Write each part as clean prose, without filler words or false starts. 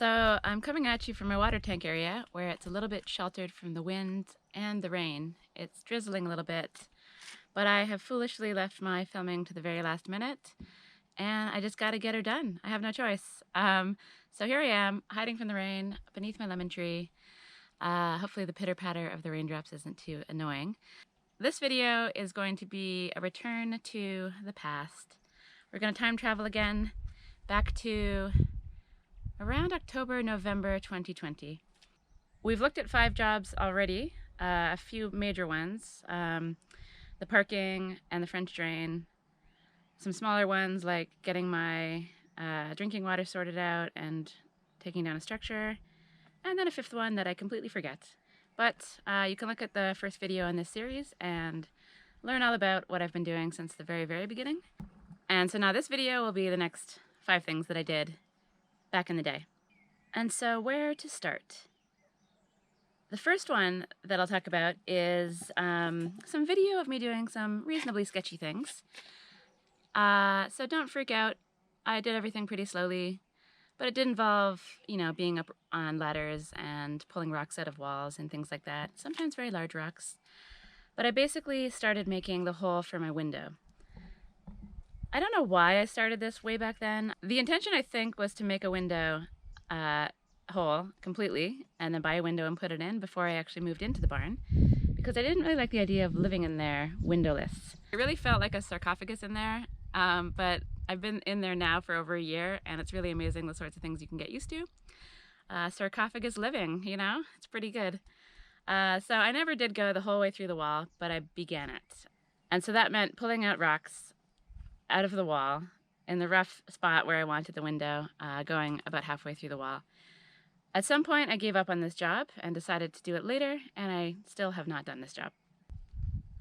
So I'm coming at you from my water tank area where it's a little bit sheltered from the wind and the rain. It's drizzling a little bit, but I have foolishly left my filming to the very last minute and I just got to get her done. I have no choice. So here I am hiding from the rain beneath my lemon tree. Hopefully the pitter patter of the raindrops isn't too annoying. This video is going to be a return to the past. We're going to time travel again back to around October, November 2020. We've looked at 5 jobs already, a few major ones, the parking and the French drain, some smaller ones like getting my drinking water sorted out and taking down a structure, and then a 5th one that I completely forget. But you can look at the first video in this series and learn all about what I've been doing since the very, very beginning. And so now this video will be the next 5 things that I did back in the day. And so where to start? The first one that I'll talk about is some video of me doing some reasonably sketchy things. So don't freak out. I did everything pretty slowly, but it did involve, being up on ladders and pulling rocks out of walls and things like that, sometimes very large rocks. But I basically started making the hole for my window. I don't know why I started this way back then. The intention, I think, was to make a window hole completely and then buy a window and put it in before I actually moved into the barn, because I didn't really like the idea of living in there windowless. It really felt like a sarcophagus in there, but I've been in there now for over a year and it's really amazing the sorts of things you can get used to. Sarcophagus living, it's pretty good. So I never did go the whole way through the wall, but I began it. And so that meant pulling out rocks out of the wall in the rough spot where I wanted the window, going about halfway through the wall. At some point I gave up on this job and decided to do it later, and I still have not done this job.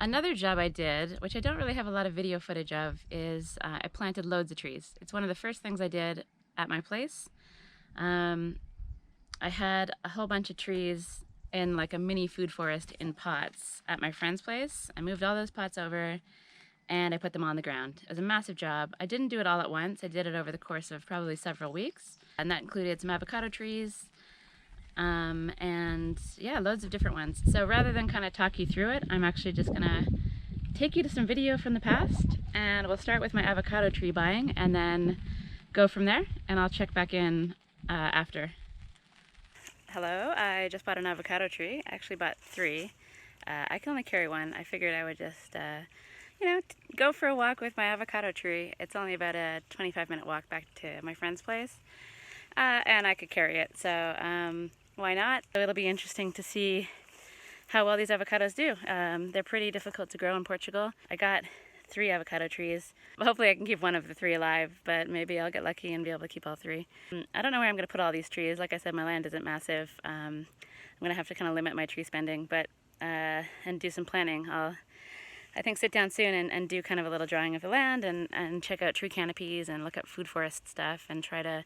Another job I did, which I don't really have a lot of video footage of, is I planted loads of trees. It's one of the first things I did at my place. I had a whole bunch of trees in like a mini food forest in pots at my friend's place. I moved all those pots over and I put them on the ground. It was a massive job. I didn't do it all at once. I did it over the course of probably several weeks. And that included some avocado trees, and yeah, loads of different ones. So rather than kind of talk you through it, I'm actually just gonna take you to some video from the past, and we'll start with my avocado tree buying and then go from there, and I'll check back in after. Hello, I just bought an avocado tree. I actually bought 3. I can only carry one. I figured I would just go for a walk with my avocado tree. It's only about a 25-minute walk back to my friend's place, and I could carry it, so why not? So it'll be interesting to see how well these avocados do. They're pretty difficult to grow in Portugal. I got 3 avocado trees. Hopefully I can keep one of the 3 alive, but maybe I'll get lucky and be able to keep all 3. I don't know where I'm going to put all these trees. Like I said, my land isn't massive. I'm going to have to kind of limit my tree spending, but and do some planning. I think sit down soon and do kind of a little drawing of the land and check out tree canopies and look up food forest stuff and try to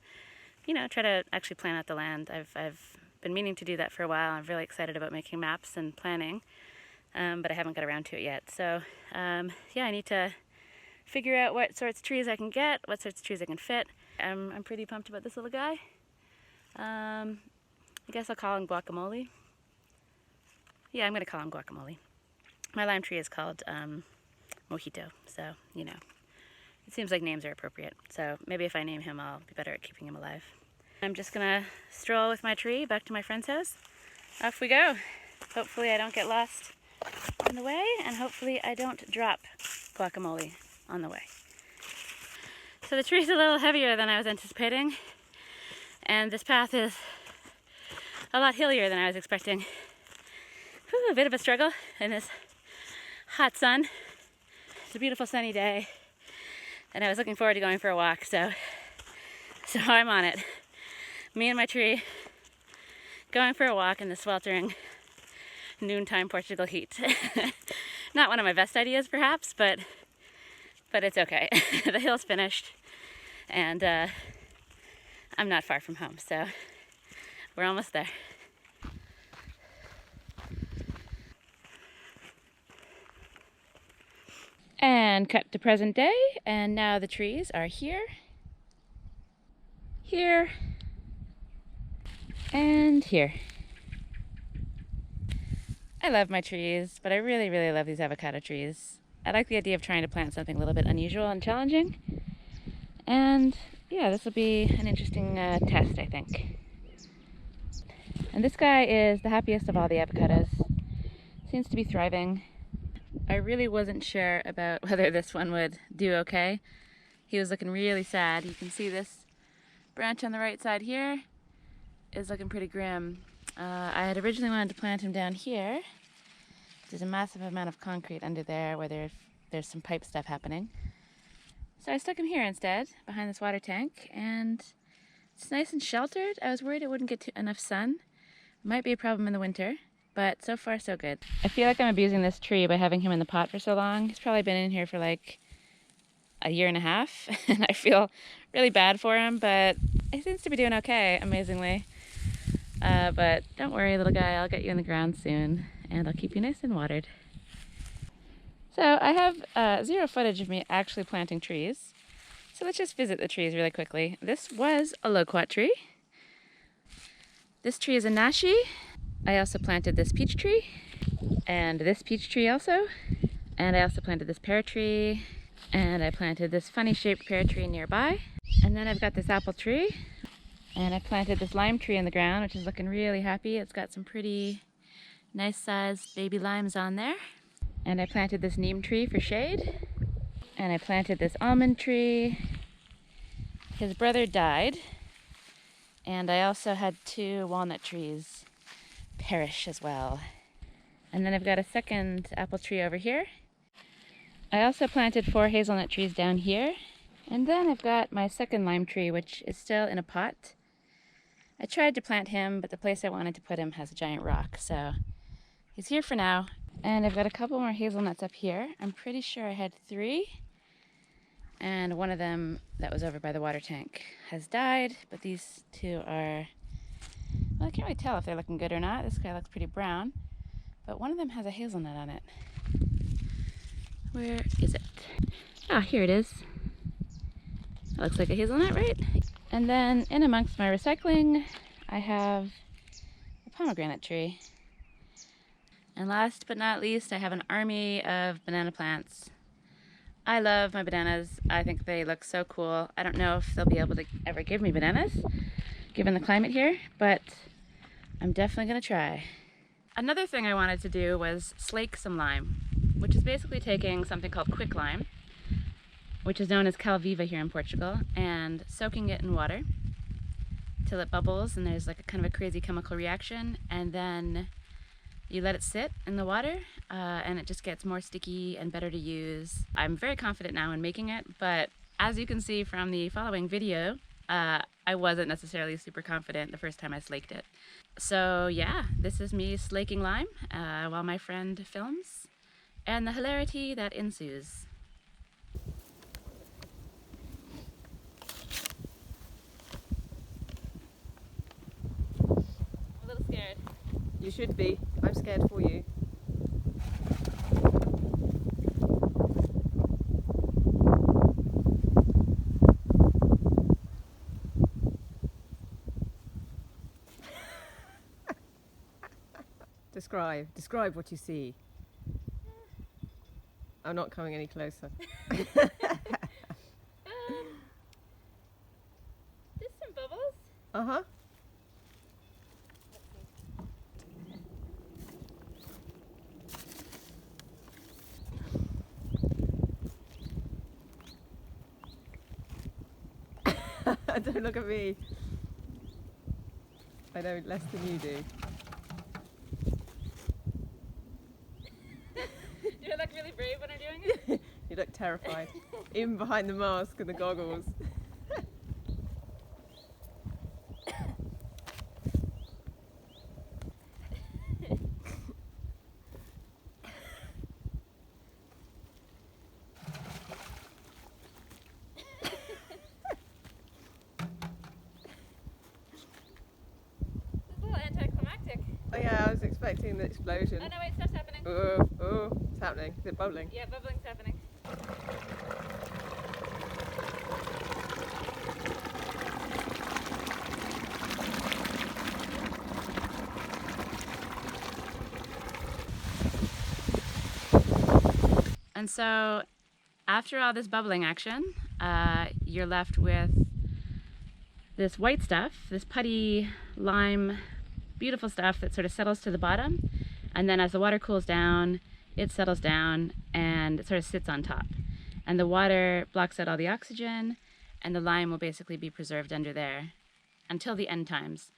actually plan out the land. I've been meaning to do that for a while. I'm really excited about making maps and planning, but I haven't got around to it yet. So yeah, I need to figure out what sorts of trees I can get, what sorts of trees I can fit. I'm pretty pumped about this little guy. I guess I'll call him Guacamole. Yeah, I'm going to call him Guacamole. My lime tree is called Mojito, so, it seems like names are appropriate. So maybe if I name him, I'll be better at keeping him alive. I'm just gonna stroll with my tree back to my friend's house. Off we go. Hopefully I don't get lost on the way, and hopefully I don't drop Guacamole on the way. So the tree's a little heavier than I was anticipating, and this path is a lot hillier than I was expecting. Whew, a bit of a struggle in this hot sun. It's a beautiful sunny day, and I was looking forward to going for a walk, so I'm on it. Me and my tree going for a walk in the sweltering noontime Portugal heat. Not one of my best ideas, perhaps, but it's okay. The hill's finished, and I'm not far from home, so we're almost there. And cut to present day, and now the trees are here, And here. I love my trees, but I really, really love these avocado trees. I like the idea of trying to plant something a little bit unusual and challenging. And yeah, this will be an interesting test, I think. And this guy is the happiest of all the avocados. Seems to be thriving. I really wasn't sure about whether this one would do okay. He was looking really sad. You can see this branch on the right side here is looking pretty grim. I had originally wanted to plant him down here. There's a massive amount of concrete under there where there's some pipe stuff happening. So I stuck him here instead, behind this water tank, and it's nice and sheltered. I was worried it wouldn't get enough sun. Might be a problem in the winter, but so far so good. I feel like I'm abusing this tree by having him in the pot for so long. He's probably been in here for like a year and a half, and I feel really bad for him, but he seems to be doing okay, amazingly. But don't worry, little guy, I'll get you in the ground soon, and I'll keep you nice and watered. So I have zero footage of me actually planting trees. So let's just visit the trees really quickly. This was a loquat tree. This tree is a nashi. I also planted this peach tree, and this peach tree also. And I also planted this pear tree, and I planted this funny shaped pear tree nearby. And then I've got this apple tree. And I planted this lime tree in the ground, which is looking really happy. It's got some pretty nice sized baby limes on there. And I planted this neem tree for shade. And I planted this almond tree. His brother died. And I also had 2 walnut trees perish as well. And then I've got a second apple tree over here. I also planted 4 hazelnut trees down here. And then I've got my second lime tree, which is still in a pot. I tried to plant him, but the place I wanted to put him has a giant rock, so he's here for now. And I've got a couple more hazelnuts up here. I'm pretty sure I had 3. And one of them that was over by the water tank has died, but these 2 are, well, I can't really tell if they're looking good or not. This guy looks pretty brown, but one of them has a hazelnut on it. Where is it? Ah, here it is. That looks like a hazelnut, right? And then in amongst my recycling, I have a pomegranate tree. And last but not least, I have an army of banana plants. I love my bananas. I think they look so cool. I don't know if they'll be able to ever give me bananas, given the climate here, but I'm definitely gonna try. Another thing I wanted to do was slake some lime, which is basically taking something called quick lime, which is known as Calviva here in Portugal, and soaking it in water till it bubbles and there's like a kind of a crazy chemical reaction, and then you let it sit in the water and it just gets more sticky and better to use. I'm very confident now in making it, but as you can see from the following video, I wasn't necessarily super confident the first time I slaked it. So yeah, this is me slaking lime while my friend films, and the hilarity that ensues. Scared. You should be. I'm scared for you. Describe what you see. I'm not coming any closer. Just some bubbles. Uh-huh. Don't look at me. I know less than you do. Do I look really brave when I'm doing it? You look terrified, even behind the mask and the goggles. Oh yeah, I was expecting the explosion. Oh no, wait, stuff's happening. Oh, it's happening. Is it bubbling? Yeah, bubbling's happening. And so after all this bubbling action, you're left with this white stuff, this putty lime, beautiful stuff that sort of settles to the bottom. And then as the water cools down, it settles down and it sort of sits on top. And the water blocks out all the oxygen, and the lime will basically be preserved under there until the end times.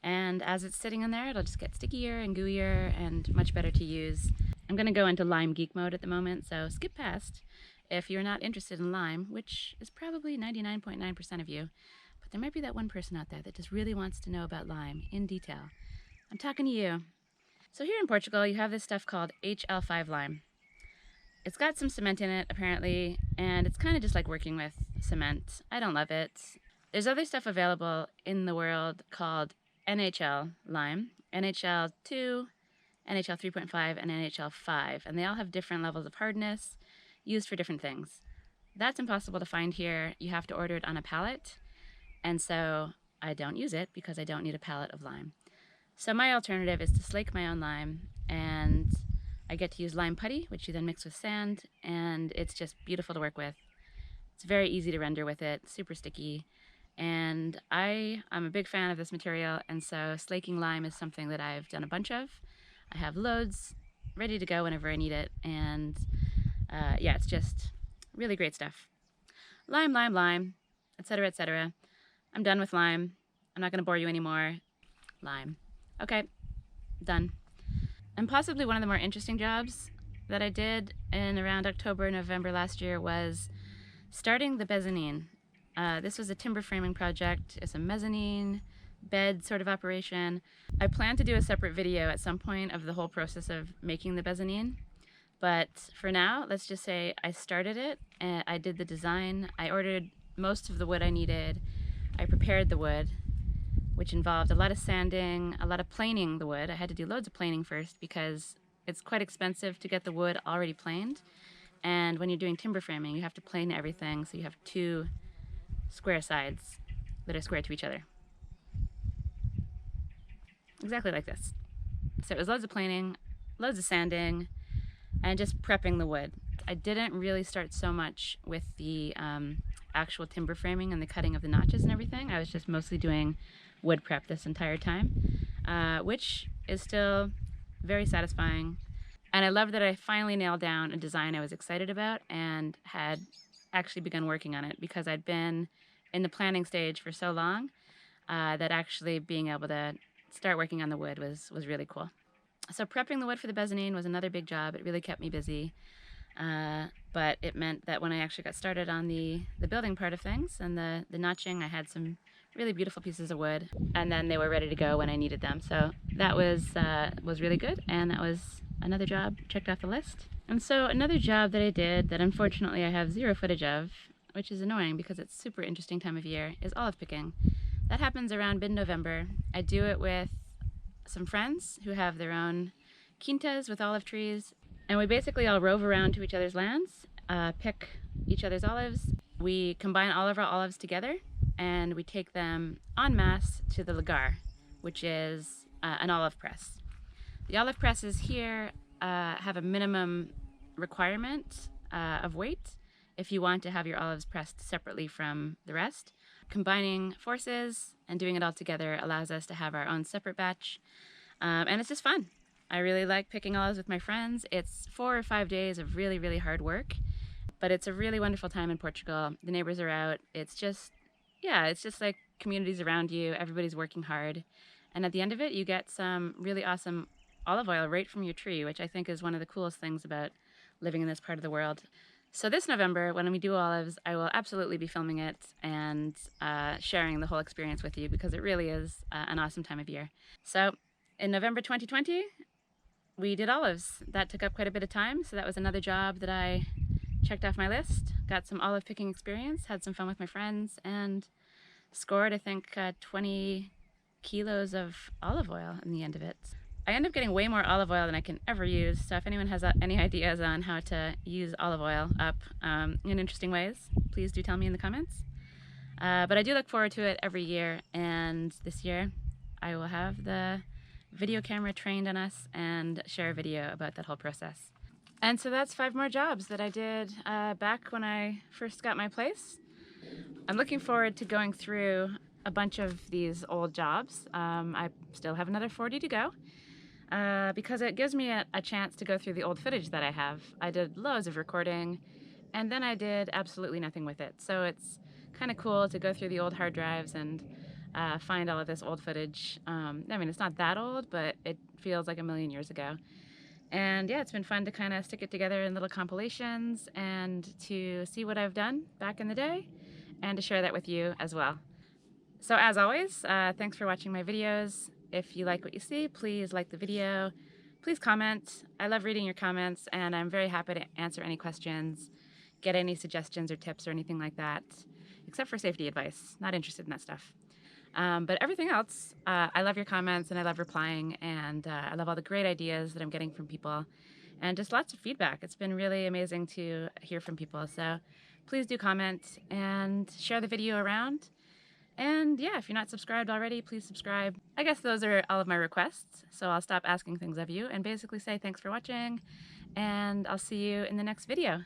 And as it's sitting in there, it'll just get stickier and gooier and much better to use. I'm going to go into lime geek mode at the moment, so skip past if you're not interested in lime, which is probably 99.9% of you. But there might be that one person out there that just really wants to know about lime in detail. I'm talking to you. So here in Portugal, you have this stuff called HL5 lime. It's got some cement in it, apparently, and it's kind of just like working with cement. I don't love it. There's other stuff available in the world called NHL lime, NHL 2, NHL 3.5, and NHL 5, and they all have different levels of hardness used for different things. That's impossible to find here. You have to order it on a pallet, and so I don't use it because I don't need a pallet of lime. So my alternative is to slake my own lime, and I get to use lime putty, which you then mix with sand, and it's just beautiful to work with. It's very easy to render with it, super sticky, and I'm a big fan of this material, and so slaking lime is something that I've done a bunch of. I have loads ready to go whenever I need it, and yeah, it's just really great stuff. Lime, lime, lime, etc., etc. I'm done with lime. I'm not going to bore you anymore. Lime. Okay, done. And possibly one of the more interesting jobs that I did in around October, November last year was starting the Bezzanine. This was a timber framing project. It's a mezzanine bed sort of operation. I plan to do a separate video at some point of the whole process of making the Bezzanine. But for now, let's just say I started it, and I did the design. I ordered most of the wood I needed. I prepared the wood, which involved a lot of sanding, a lot of planing the wood. I had to do loads of planing first because it's quite expensive to get the wood already planed. And when you're doing timber framing, you have to plane everything, so you have two square sides that are square to each other. Exactly like this. So it was loads of planing, loads of sanding, and just prepping the wood. I didn't really start so much with the actual timber framing and the cutting of the notches and everything. I was just mostly doing wood prep this entire time, which is still very satisfying. And I love that I finally nailed down a design I was excited about and had actually begun working on it, because I'd been in the planning stage for so long that actually being able to start working on the wood was really cool. So prepping the wood for the Bezzanine was another big job. It really kept me busy. But it meant that when I actually got started on the building part of things and the notching, I had some really beautiful pieces of wood, and then they were ready to go when I needed them. So that was really good, and that was another job checked off the list. And so another job that I did that unfortunately I have zero footage of, which is annoying because it's a super interesting time of year, is olive picking. That happens around mid-November. I do it with some friends who have their own quintas with olive trees, and we basically all rove around to each other's lands, pick each other's olives. We combine all of our olives together, and we take them en masse to the lagar, which is an olive press. The olive presses here have a minimum requirement of weight if you want to have your olives pressed separately from the rest. Combining forces and doing it all together allows us to have our own separate batch, and it's just fun. I really like picking olives with my friends. It's 4 or 5 days of really, really hard work, but it's a really wonderful time in Portugal. The neighbors are out. It's just like communities around you. Everybody's working hard, and at the end of it, you get some really awesome olive oil right from your tree, which I think is one of the coolest things about living in this part of the world. So this November, when we do olives, I will absolutely be filming it and sharing the whole experience with you, because it really is an awesome time of year. So in November 2020, we did olives. That took up quite a bit of time, so that was another job that I checked off my list. Got some olive picking experience, had some fun with my friends, and scored, I think, 20 kilos of olive oil in the end of it. I end up getting way more olive oil than I can ever use, so if anyone has any ideas on how to use olive oil up in interesting ways, please do tell me in the comments. But I do look forward to it every year, and this year I will have the video camera trained on us and share a video about that whole process. And so that's 5 more jobs that I did back when I first got my place. I'm looking forward to going through a bunch of these old jobs. I still have another 40 to go because it gives me a chance to go through the old footage that I have. I did loads of recording and then I did absolutely nothing with it. So it's kind of cool to go through the old hard drives and find all of this old footage. I mean, it's not that old, but it feels like a million years ago. And yeah, it's been fun to kind of stick it together in little compilations and to see what I've done back in the day and to share that with you as well. So as always, thanks for watching my videos. If you like what you see, please like the video. Please comment. I love reading your comments and I'm very happy to answer any questions, get any suggestions or tips or anything like that, except for safety advice. Not interested in that stuff. But everything else, I love your comments and I love replying and I love all the great ideas that I'm getting from people and just lots of feedback. It's been really amazing to hear from people. So please do comment and share the video around. And yeah, if you're not subscribed already, please subscribe. I guess those are all of my requests. So I'll stop asking things of you and basically say thanks for watching and I'll see you in the next video.